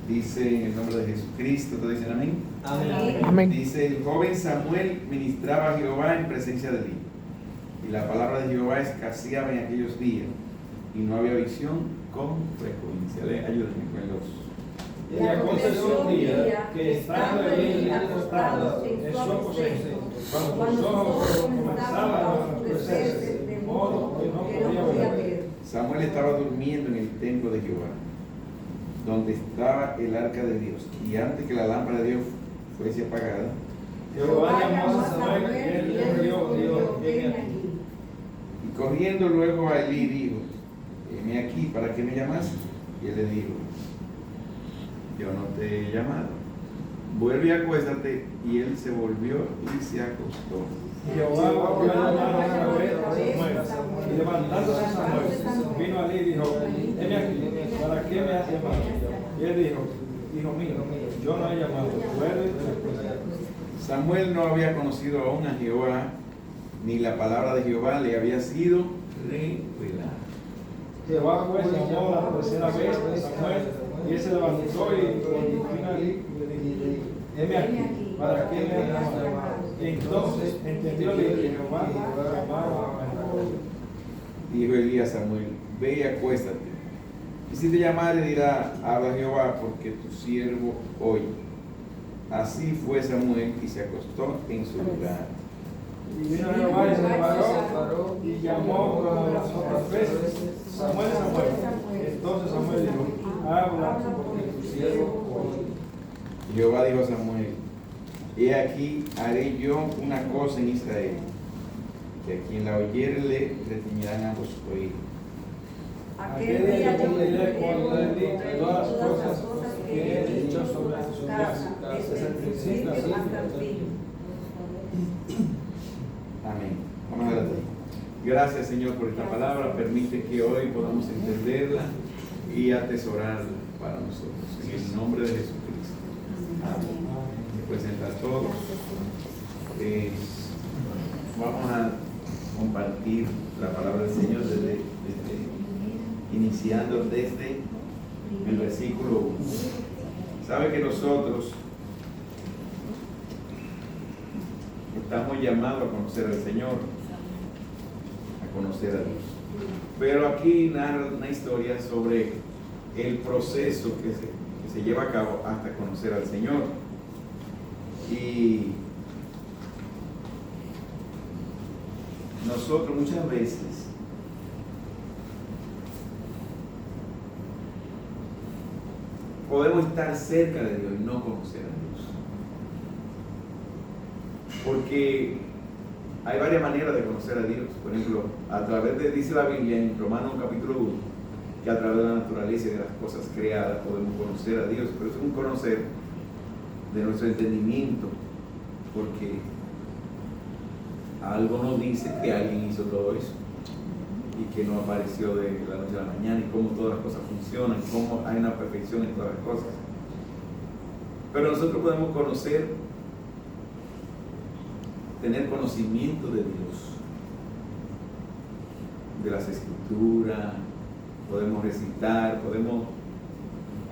Dice en el nombre de Jesucristo, ¿todos dicen amén? Amén. Amén. Dice, el joven Samuel ministraba a Jehová en presencia de Elí. Y la palabra de Jehová escaseaba en aquellos días. Y no había visión con frecuencia. Ayúdenme con los... Y aconteció un día que estando Elí acostado en su aposento, cuando sus ojos comenzaban a oscurecerse, de modo que no podía ver. Samuel estaba durmiendo en el templo de Jehová, donde estaba el arca de Dios. Y antes que la lámpara de Dios fuese apagada, Jehová llamó a Samuel y él le dijo, heme aquí. y corriendo luego a Elí dijo, heme aquí, ¿para qué me llamas? Y él le dijo, yo no te he llamado. Vuelve y acuéstate. Y él se volvió y se acostó. Jehová volvió a llamar otra vez a Samuel. Y levantándose Samuel, vino a Elí y dijo, heme aquí, ¿para qué me has llamado? Y él dijo, hijo mío, yo no he llamado, vuelve y acuéstate. Samuel no había conocido aún a Jehová, ni la palabra de Jehová le había sido revelada. Jehová pues llamó la tercera vez a Samuel, y él se levantó y vino a Elí y le dijo, heme aquí, ¿para qué me has llamado? Entonces entendió Elí que Jehová llamaba a Samuel. Dijo Elí a Samuel, ve y acuéstate. Y si te llamare dirá, habla Jehová, porque tu siervo oye. Así fue Samuel y se acostó en su lugar. Y vino Jehová y se paró y llamó como las otras veces, Samuel, Samuel. Entonces Samuel dijo, habla, porque tu siervo oye. Jehová dijo a Samuel, he aquí haré yo una cosa en Israel, que a quien la oyere le retiñirán ambos oídos. Aquel día yo cumpliré cuando le di todas las cosas que he dicho sobre su casa, desde el principio hasta el fin. Amén. Vamos a adelante. Gracias, Señor, por esta palabra. Permite que hoy podamos entenderla y atesorarla para nosotros. En el nombre de Jesucristo. Amén. Se pueden sentar todos. Vamos a compartir la palabra del Señor iniciando desde el versículo 1. Sabe que nosotros estamos llamados a conocer al Señor, a conocer a Dios. Pero aquí narra una historia sobre el proceso que se lleva a cabo hasta conocer al Señor. Y nosotros muchas veces podemos estar cerca de Dios y no conocer a Dios. Porque hay varias maneras de conocer a Dios. Por ejemplo, a través de, dice la Biblia en Romanos capítulo 1, que a través de la naturaleza y de las cosas creadas podemos conocer a Dios. Pero es un conocer de nuestro entendimiento, porque algo nos dice que alguien hizo todo eso y que no apareció de la noche a la mañana, y cómo todas las cosas funcionan, cómo hay una perfección en todas las cosas. Pero nosotros podemos conocer, tener conocimiento de Dios, de las Escrituras, podemos recitar, podemos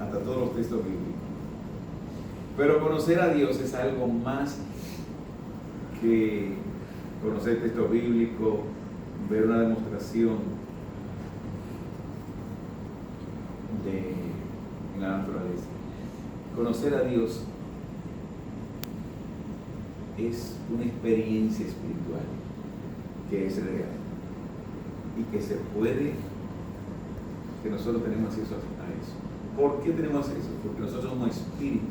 hasta todos los textos bíblicos. Pero conocer a Dios es algo más que conocer el texto bíblico, ver una demostración en la naturaleza. Conocer a Dios es una experiencia espiritual que es real y que se puede, que nosotros tenemos acceso a eso. ¿Por qué tenemos eso? Porque nosotros somos espíritu.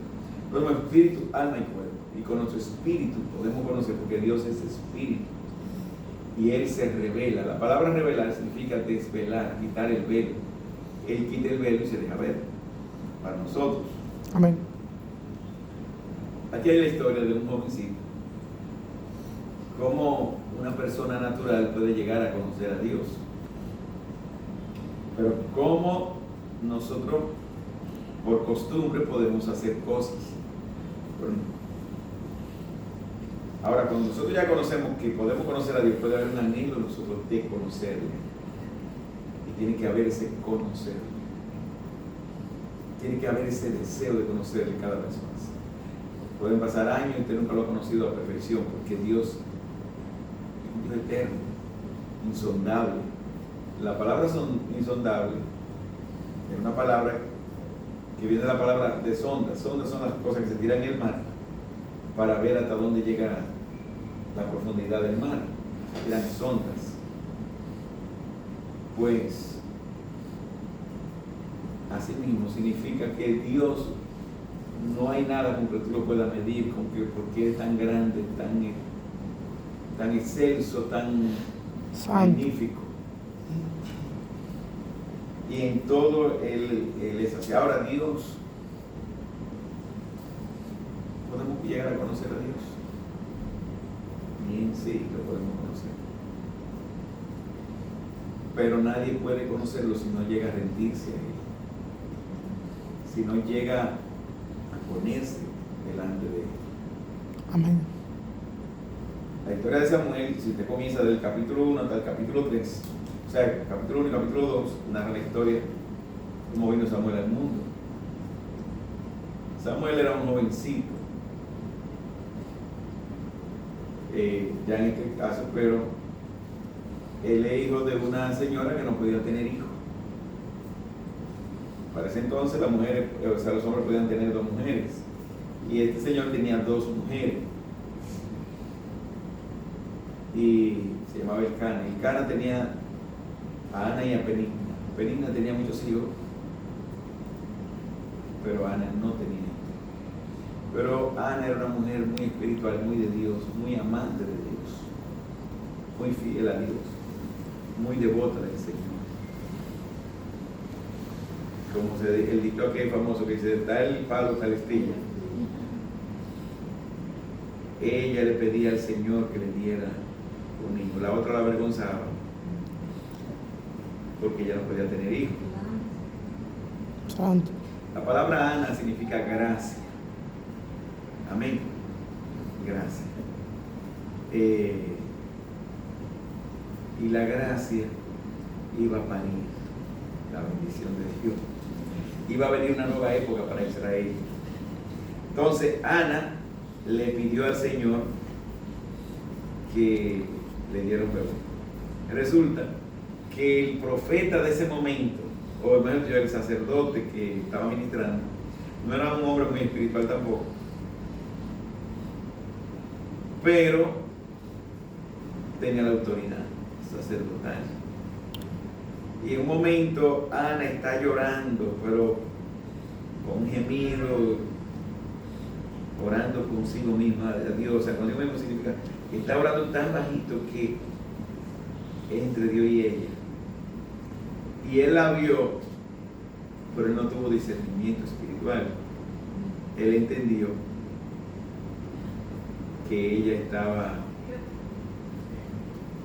Somos espíritu, alma y cuerpo. Y con nuestro espíritu podemos conocer, porque Dios es espíritu. Y Él se revela. La palabra revelar significa desvelar, quitar el velo. Él quita el velo y se deja ver para nosotros. Amén. Aquí hay la historia de un jovencito. Cómo una persona natural puede llegar a conocer a Dios. Pero cómo nosotros, por costumbre, podemos hacer cosas. Ahora, cuando nosotros ya conocemos que podemos conocer a Dios, puede haber un anhelo nosotros de conocerle. Y tiene que haber ese conocerle. Tiene que haber ese deseo de conocerle cada vez más. Pueden pasar años y usted nunca lo ha conocido a perfección, porque Dios es un Dios eterno, insondable. La palabra insondable es una palabra que viene de la palabra de sondas. Sondas son las cosas que se tiran en el mar para ver hasta dónde llega la profundidad del mar. Se tiran sondas. Pues así mismo significa que Dios no hay nada con que tú lo puedas medir, con que porque es tan grande, tan excelso, tan magnífico. Y en todo Él es así. Ahora Dios, podemos llegar a conocer a Dios. Bien, sí, lo podemos conocer. Pero nadie puede conocerlo si no llega a rendirse a Él. Si no llega a ponerse delante de Él. Amén. La historia de Samuel, si usted comienza del capítulo 1 hasta el capítulo 3, o sea, capítulo 1 y capítulo 2, narra la historia de cómo vino Samuel al mundo. Samuel era un jovencito, ya en este caso, pero él es hijo de una señora que no podía tener hijos. Para ese entonces las mujeres, o sea, los hombres podían tener 2 mujeres, y este señor tenía 2 mujeres. Y se llamaba Elcana. Elcana tenía a Ana y a Penina. Penina tenía muchos hijos, pero Ana no tenía hijos. Pero Ana era una mujer muy espiritual, muy de Dios, muy amante de Dios, muy fiel a Dios, muy devota del Señor. Como el dicho aquel famoso que dice, tal palo, tal estrella. Ella le pedía al Señor que le diera un hijo. La otra la avergonzaba porque ella no podía tener hijos. Santo. La palabra Ana significa gracia. Amén. Gracia. Y la gracia iba a parir la bendición de Dios. Iba a venir una nueva época para Israel. Entonces Ana le pidió al Señor que le diera un bebé. Resulta que el profeta de ese momento, o mejor dicho, el sacerdote que estaba ministrando, no era un hombre muy espiritual tampoco, pero tenía la autoridad sacerdotal. Y en un momento Ana está llorando, pero con un gemido, orando consigo misma a Dios. O sea, consigo mismo significa que está orando tan bajito que es entre Dios y ella. Y él la vio, pero él no tuvo discernimiento espiritual. Él entendió que ella estaba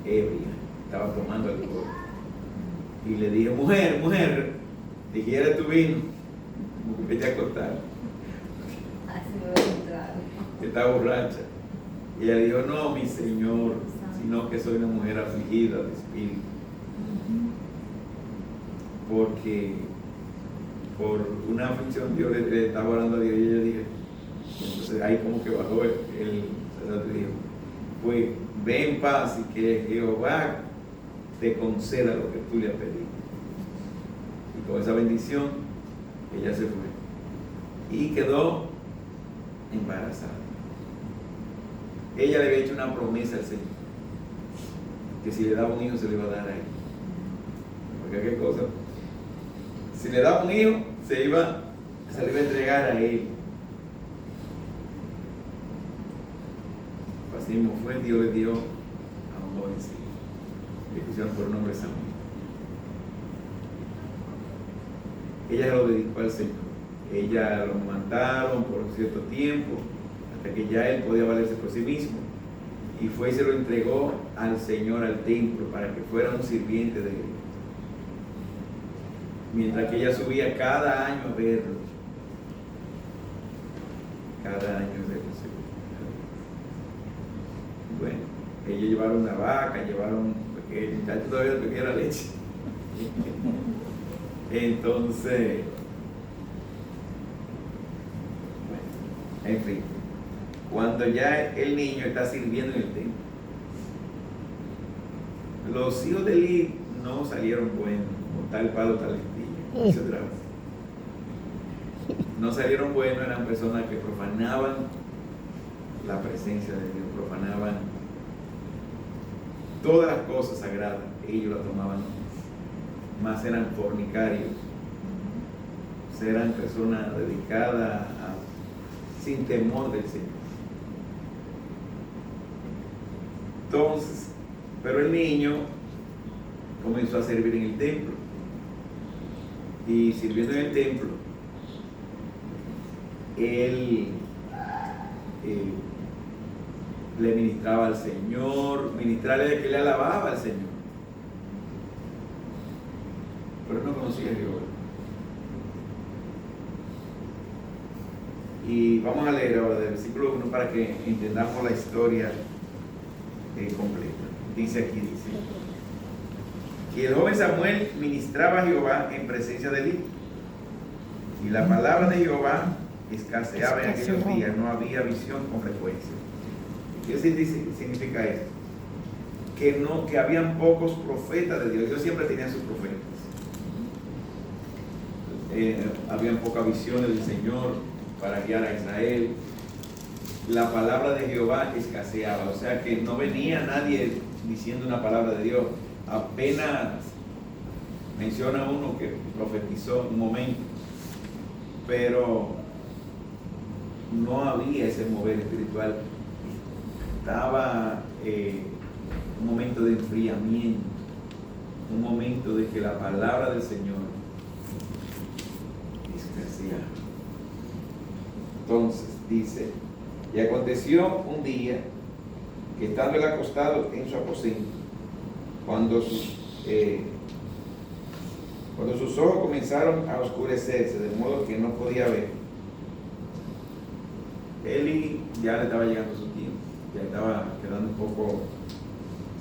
ebria, estaba tomando alcohol. Y le dije, mujer, digiere tu vino, vete a acostar. Así me voy a entrar. Está borracha. Y ella dijo, no, mi Señor, sino que soy una mujer afligida de espíritu. Porque por una aflicción Dios le estaba orando a Dios y ella dijo, entonces ahí como que bajó el sacerdote y dijo, pues ve en paz y que Jehová te conceda lo que tú le has pedido. Y con esa bendición ella se fue y quedó embarazada. Ella le había hecho una promesa al Señor, que si le daba un hijo se le iba a dar a él. Porque qué cosa, si le daba un hijo se le iba a entregar a él. Así mismo fue, Dios le dio a un jovencito, le pusieron por nombre Samuel. Ella lo dedicó al Señor. Ella lo mandaron por un cierto tiempo, hasta que ya él podía valerse por sí mismo. Y fue y se lo entregó al Señor, al templo, para que fuera un sirviente de él. Mientras que ella subía cada año a verlo. Cada año a verlo. Bueno, ellos llevaron una vaca, porque el muchacho todavía bebía la leche. Entonces, En fin, cuando ya el niño está sirviendo en el templo, los hijos de Eli no salieron buenos, o tal palo, tal astilla, etc. No salieron buenos, eran personas que profanaban la presencia de Dios, profanaban todas las cosas sagradas, ellos la tomaban, más eran fornicarios, eran personas dedicadas sin temor del Señor. Entonces, pero el niño comenzó a servir en el templo, y sirviendo en el templo, él le ministraba al Señor, ministrarle que le alababa al Señor, pero no conocía a Jehová. Y vamos a leer ahora del versículo 1 para que entendamos la historia completa. Dice aquí, que el joven Samuel ministraba a Jehová en presencia de Eli, y la palabra de Jehová escaseaba en aquellos días, no había visión con frecuencia. ¿Qué significa eso? Que habían pocos profetas de Dios. Dios siempre tenía sus profetas. Habían pocas visiones del Señor para guiar a Israel. La palabra de Jehová escaseaba, o sea que no venía nadie diciendo una palabra de Dios. Apenas menciona uno que profetizó un momento, pero no había ese mover espiritual. Estaba un momento de enfriamiento, un momento de que la palabra del Señor escaseaba. Entonces dice: y aconteció un día que, estando él acostado en su aposento, cuando sus ojos comenzaron a oscurecerse de modo que no podía ver, Eli ya le estaba llegando su tiempo, ya estaba quedando un poco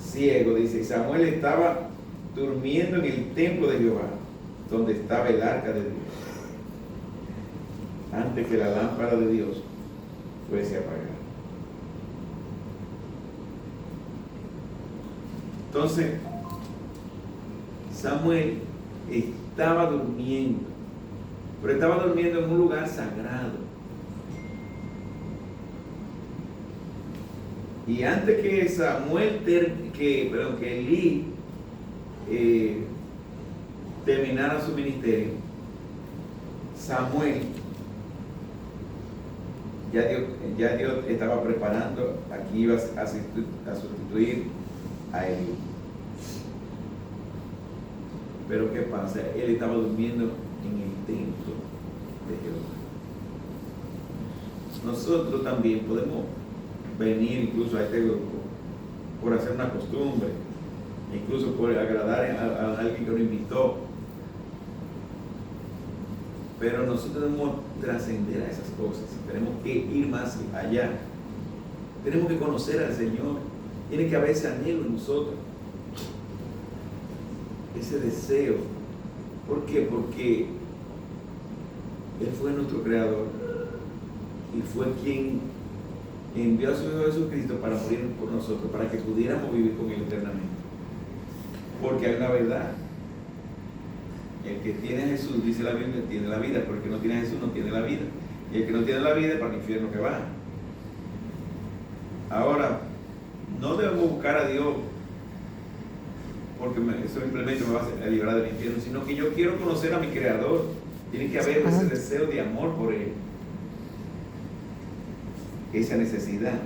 ciego, dice, y Samuel estaba durmiendo en el templo de Jehová, donde estaba el arca de Dios, antes que la lámpara de Dios fuese apagada. Entonces, Samuel estaba durmiendo, pero estaba durmiendo en un lugar sagrado. Y antes que que Elí terminara su ministerio, Samuel, ya Dios estaba preparando, aquí iba a sustituir a Elí. Pero ¿qué pasa? Él estaba durmiendo en el templo de Jehová. Nosotros también podemos venir incluso a este grupo por hacer una costumbre, incluso por agradar a alguien que nos invitó, pero nosotros debemos trascender a esas cosas, tenemos que ir más allá, tenemos que conocer al Señor, tiene que haber ese anhelo en nosotros, ese deseo. ¿Por qué? Porque Él fue nuestro creador y fue quien envió a su Hijo Jesucristo para morir por nosotros, para que pudiéramos vivir con Él eternamente. Porque hay una verdad: el que tiene a Jesús, dice la Biblia, tiene la vida, pero el que no tiene a Jesús no tiene la vida, y el que no tiene la vida es para el infierno que va. Ahora, no debemos buscar a Dios porque eso simplemente me va a librar del infierno, sino que yo quiero conocer a mi Creador. Tiene que haber ese deseo de amor por Él, esa necesidad.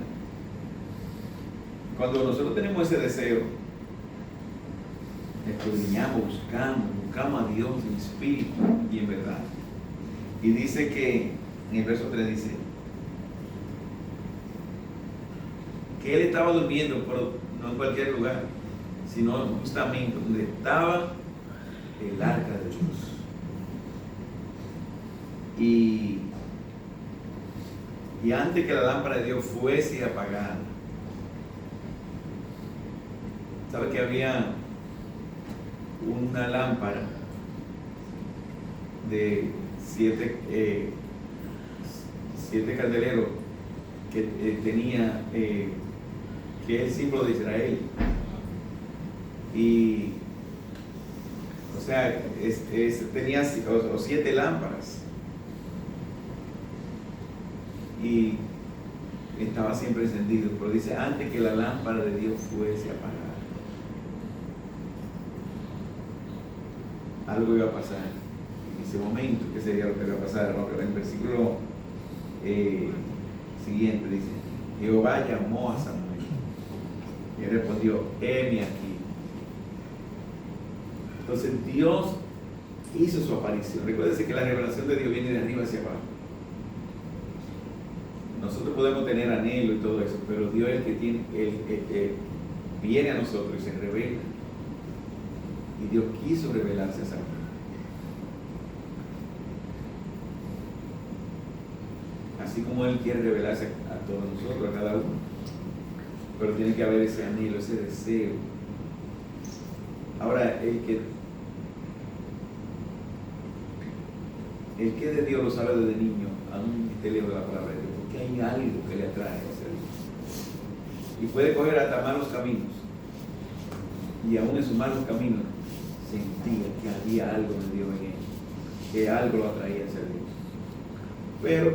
Cuando nosotros tenemos ese deseo, escudriñamos, buscamos a Dios en espíritu y en verdad. Y dice que en el verso 3 dice que él estaba durmiendo, pero no en cualquier lugar, sino justamente donde estaba el arca de Dios. Y antes que la lámpara de Dios fuese apagada, ¿sabe que había una lámpara de 7 candeleros que tenía, que es el símbolo de Israel. Y, o sea, tenía 7 lámparas. Y estaba siempre encendido, pero dice, antes que la lámpara de Dios fuese apagada, algo iba a pasar en ese momento. ¿Qué sería lo que iba a pasar? En el versículo siguiente dice, Jehová llamó a Samuel y él respondió, heme aquí. Entonces Dios hizo su aparición. Recuérdense que la revelación de Dios viene de arriba hacia abajo. Nosotros podemos tener anhelo y todo eso, pero Dios es el que tiene, el que viene a nosotros y se revela. Y Dios quiso revelarse a Samuel. Así como Él quiere revelarse a todos nosotros, a cada uno. Pero tiene que haber ese anhelo, ese deseo. Ahora, el que de Dios lo sabe desde niño, aún esté lejos de la palabra de Dios, porque hay algo que le atrae a ese Dios. Y puede coger hasta malos caminos. Y aún en sus malos caminos sentía que había algo de Dios en él, que algo lo atraía a ese Dios. Pero,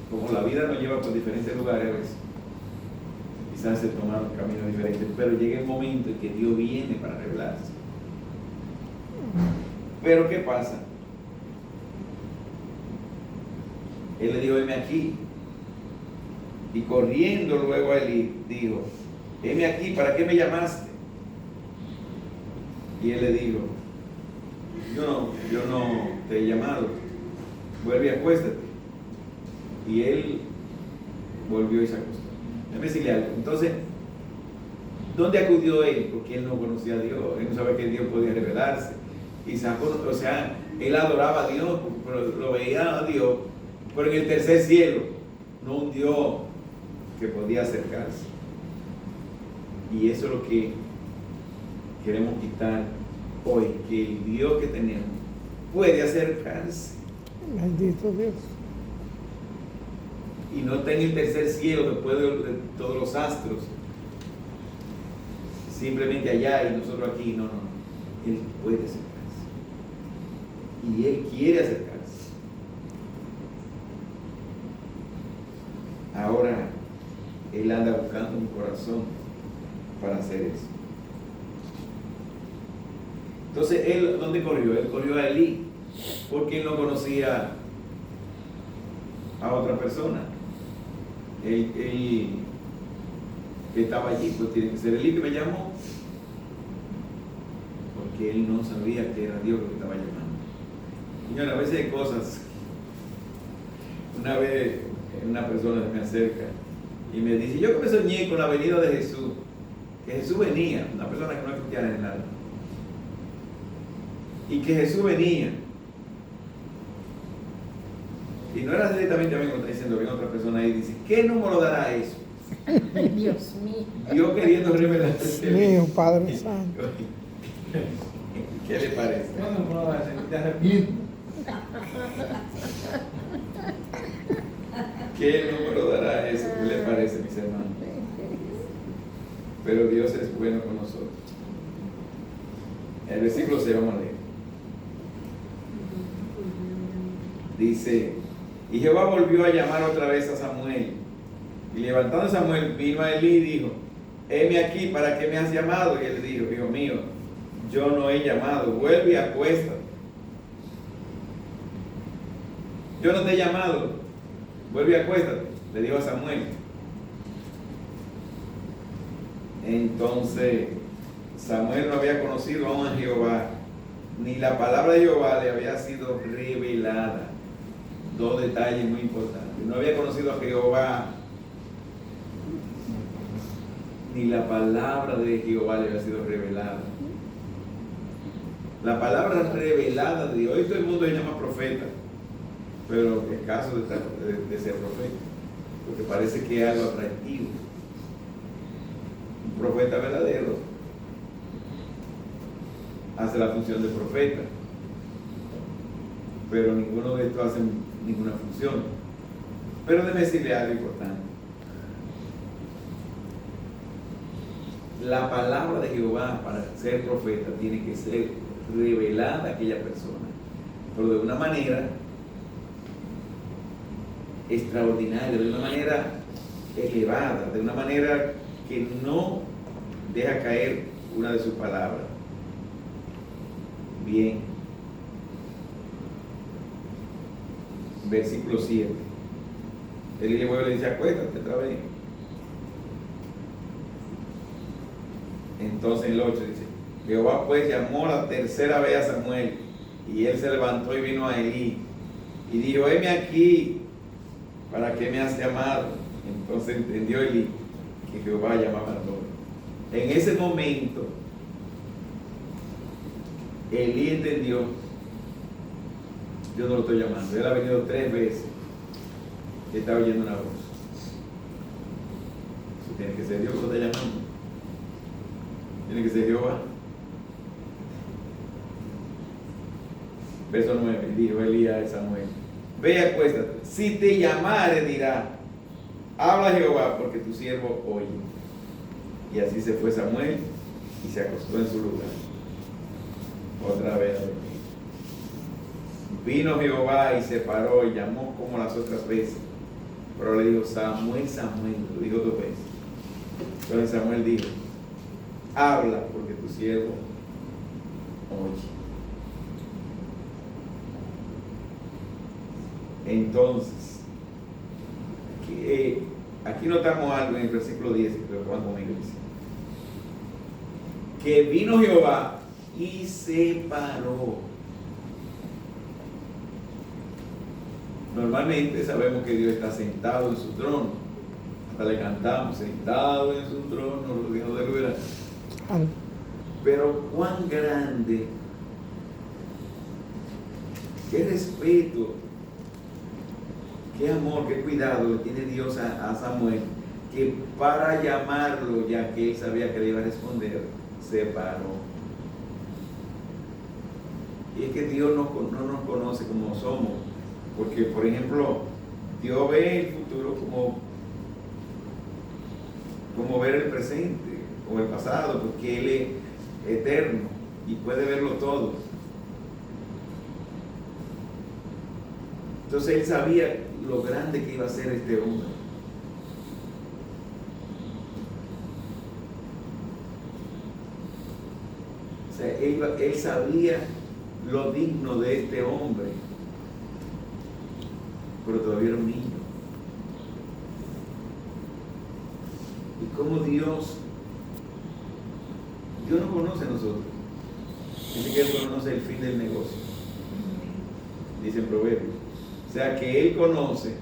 como la vida nos lleva por diferentes lugares a veces, quizás se tomaron caminos diferentes, pero llega el momento en que Dios viene para revelarse. Pero ¿qué pasa? Él le dijo, heme aquí. Y corriendo luego a Elí, dijo, heme aquí, ¿para qué me llamaste? Y él le dijo, yo no te he llamado, vuelve y acuéstate. Y él volvió y se acostó. Déjame decirle algo. Entonces, ¿dónde acudió él? Porque él no conocía a Dios, él no sabía que Dios podía revelarse. Y sacó, o sea, él adoraba a Dios, pero lo veía a Dios, pero en el tercer cielo, no un Dios que podía acercarse. Y eso es lo que queremos quitar hoy, que el Dios que tenemos puede acercarse. Bendito Dios. Y no está en el tercer cielo después de todos los astros, simplemente allá y nosotros aquí. No. Él puede acercarse y Él quiere acercarse. Ahora Él anda buscando un corazón para hacer eso. Entonces Él, ¿dónde corrió? Él corrió a Elí, porque Él no conocía a otra persona. Él que estaba allí, pues tiene que ser Elí que me llamó, porque él no sabía que era Dios que estaba llamando. Señora, a veces hay cosas. Una vez una persona se me acerca y me dice, yo que me soñé con la venida de Jesús, que Jesús venía, una persona que no es cristiana en nada, y que Jesús venía. Y no era directamente a mí, como está diciendo, viene otra persona y dice, ¿qué número dará eso? Dios mío. Dios queriendo revelarse. Dios mío, Padre Santo. ¿Qué le parece? ¿Cuándo me lo vas a hacer? Te arrepiento. ¿Qué número dará eso? ¿Qué le parece, mis hermanos? Pero Dios es bueno con nosotros. El versículo 6, vamos a leer. Dice, y Jehová volvió a llamar otra vez a Samuel. Y levantando Samuel, vino a Elí y dijo, heme aquí, ¿para qué me has llamado? Y él le dijo, hijo mío, yo no he llamado, vuelve y acuéstate. Yo no te he llamado, vuelve y acuéstate, le dijo a Samuel. Entonces Samuel no había conocido aún a Jehová, ni la palabra de Jehová le había sido revelada. Dos detalles muy importantes. No había conocido a Jehová, ni la palabra de Jehová le había sido revelada. La palabra revelada de Dios, hoy todo el mundo se llama profeta, pero es caso de ser profeta, porque parece que es algo atractivo. Un profeta verdadero hace la función de profeta, pero ninguno de estos hace ninguna función. Pero déjeme decirle algo importante. La palabra de Jehová para ser profeta tiene que ser revelada a aquella persona, pero de una manera extraordinaria, de una manera elevada, de una manera que no deja caer una de sus palabras. Bien. Versículo 7. Él le dice, acuéstate otra vez. Entonces en el 8 dice, Jehová pues llamó la tercera vez a Samuel, y él se levantó y vino a Elí, y dijo, heme aquí, ¿para qué me has llamado? Entonces entendió Elí que Jehová llamaba a todos. En ese momento, Elí entendió, yo no lo estoy llamando, él ha venido 3 veces, y está oyendo una voz. Eso tiene que ser Dios que lo está llamando. Tiene que ser Jehová. Verso 9, dijo Elías a Samuel, ve, acuéstate, si te llamare dirá, habla Jehová, porque tu siervo oye. Y así se fue Samuel y se acostó en su lugar. Otra vez a dormir. Vino Jehová y se paró y llamó como las otras veces, pero le dijo, Samuel, Samuel, lo dijo 2 veces. Entonces Samuel dijo, habla, porque tu siervo oye. Entonces, aquí notamos algo en el versículo 10, que lo pongan conmigo, dice, que vino Jehová y se paró. Normalmente sabemos que Dios está sentado en su trono. Hasta le cantamos, sentado en su trono, rodeado de luz. Pero cuán grande, qué respeto, qué amor, qué cuidado le tiene Dios a Samuel, que para llamarlo, ya que él sabía que le iba a responder, se paró. Y es que Dios no nos conoce como somos, porque por ejemplo, Dios ve el futuro como ver el presente o el pasado, porque Él es eterno y puede verlo todo. Entonces Él sabía lo grande que iba a ser este hombre. O sea, él sabía lo digno de este hombre, pero todavía era un niño. Y como Dios no conoce a nosotros. Dice que Él conoce el fin del negocio. Dice en Proverbios. O sea que Él conoce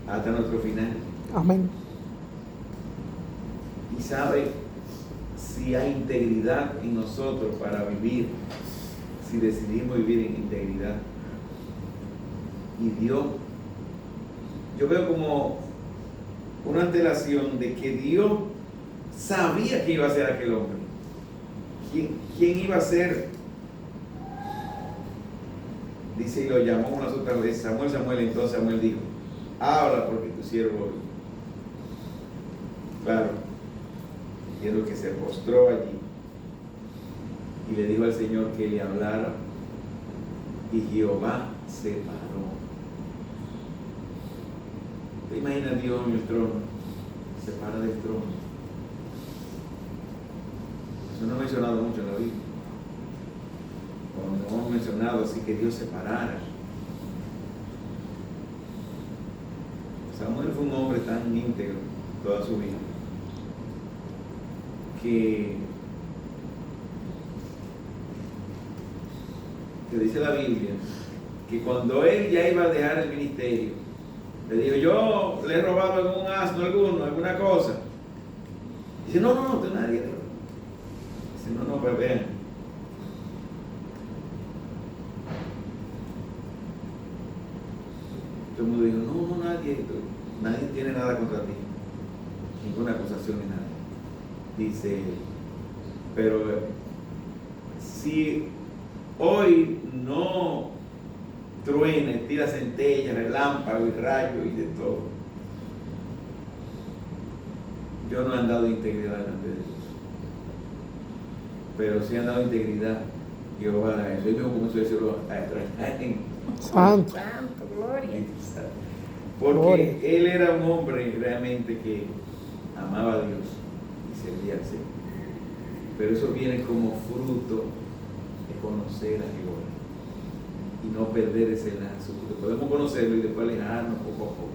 hasta nuestro final. Amén. Y sabe si hay integridad en nosotros para vivir, si decidimos vivir en integridad. Y Dios, yo veo como una antelación de que Dios sabía que iba a ser aquel hombre. ¿Quién iba a ser? Dice, y lo llamó unas otras veces, Samuel, Samuel. Entonces Samuel dijo, habla, porque tu siervo oye. Claro, y es lo que se postró allí y le dijo al Señor que le hablara, y Jehová se paró. ¿Te imaginas a Dios en el trono? Se para del trono. Eso no he mencionado mucho en la Biblia. O no hemos mencionado así que Dios se parara. Samuel fue un hombre tan íntegro toda su vida que dice la Biblia que cuando él ya iba a dejar el ministerio, le dijo, yo le he robado algún asno, alguna cosa. Dice, no, tú nadie. Dice, no, pues vean. Todo el mundo dijo, no, nadie tiene nada contra ti, ninguna acusación ni nada. Dice, pero si hoy no truena, y tira centellas, relámpago y rayo y de todo. Yo no he andado de integridad delante de Dios, pero sí he andado de integridad. Jehová hará eso. Yo comienzo a decirlo a extrañar en Santo. Santo, gloria. porque Gloria. él era un hombre realmente que amaba a Dios y servía al Señor. Pero eso viene como fruto de conocer a Jehová y no perder ese lazo, porque podemos conocerlo y después alejarnos poco a poco.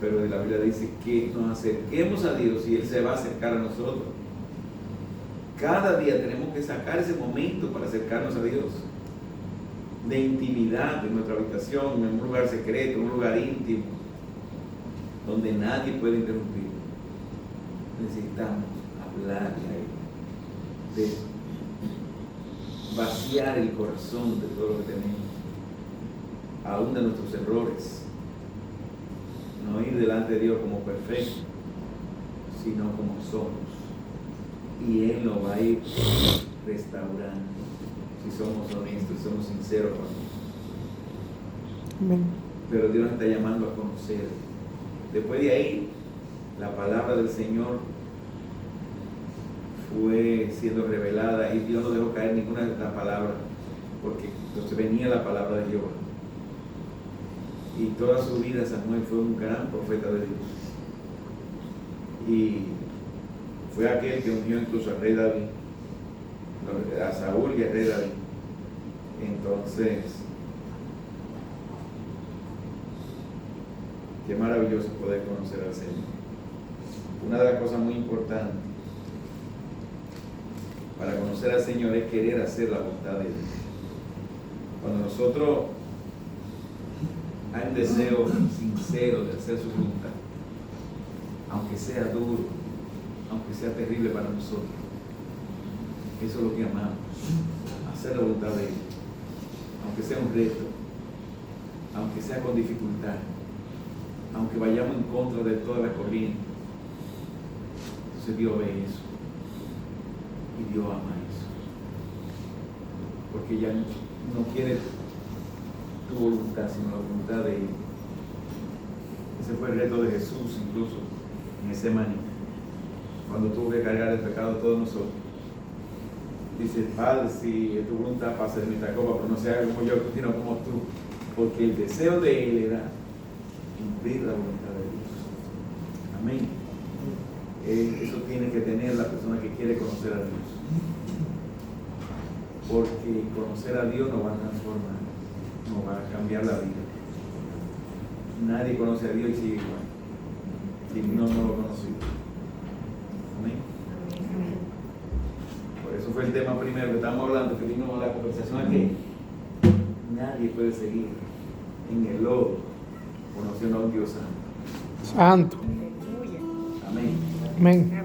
Pero la Biblia dice que nos acerquemos a Dios y Él se va a acercar a nosotros. Cada día tenemos que sacar ese momento para acercarnos a Dios, de intimidad, en nuestra habitación, en un lugar secreto, en un lugar íntimo, donde nadie puede interrumpir. Necesitamos hablar de vaciar el corazón de todo lo que tenemos, aún de nuestros errores. No ir delante de Dios como perfectos, sino como somos. Y Él nos va a ir restaurando si somos honestos, si somos sinceros con Él. Amén. Pero Dios nos está llamando a conocer. Después de ahí, la palabra del Señor fue siendo revelada y Dios no dejó caer ninguna de las palabras, porque entonces venía la palabra de Jehová. Y toda su vida Samuel fue un gran profeta de Dios. Y fue aquel que ungió incluso al rey David, a Saúl y al rey David. Entonces, qué maravilloso poder conocer al Señor. Una de las cosas muy importantes para conocer al Señor es querer hacer la voluntad de Dios. Cuando nosotros hay un deseo sincero de hacer su voluntad, aunque sea duro, aunque sea terrible para nosotros, eso es lo que amamos, hacer la voluntad de Él, aunque sea un reto, aunque sea con dificultad, aunque vayamos en contra de toda la corriente. Entonces Dios ve eso y Dios ama eso, porque ya no quiere tu voluntad, sino la voluntad de Él. Ese fue el reto de Jesús, incluso en ese maní, cuando tuvo que cargar el pecado de todos nosotros. Dice: Padre, si es tu voluntad, pasa de mi copa, pero no sea como yo, sino como tú, porque el deseo de Él era cumplir la voluntad de Dios. Amén. Eso tiene que tener la persona que quiere conocer a Dios, porque conocer a Dios nos va a transformar, nos va a cambiar la vida. Nadie conoce a Dios y sigue igual, si no lo conoció. Amén. Por eso fue el tema primero que estamos hablando, que vino a la conversación aquí. Nadie puede seguir en el lodo conociendo a un Dios santo. Santo. Aleluya. Amén. Amén.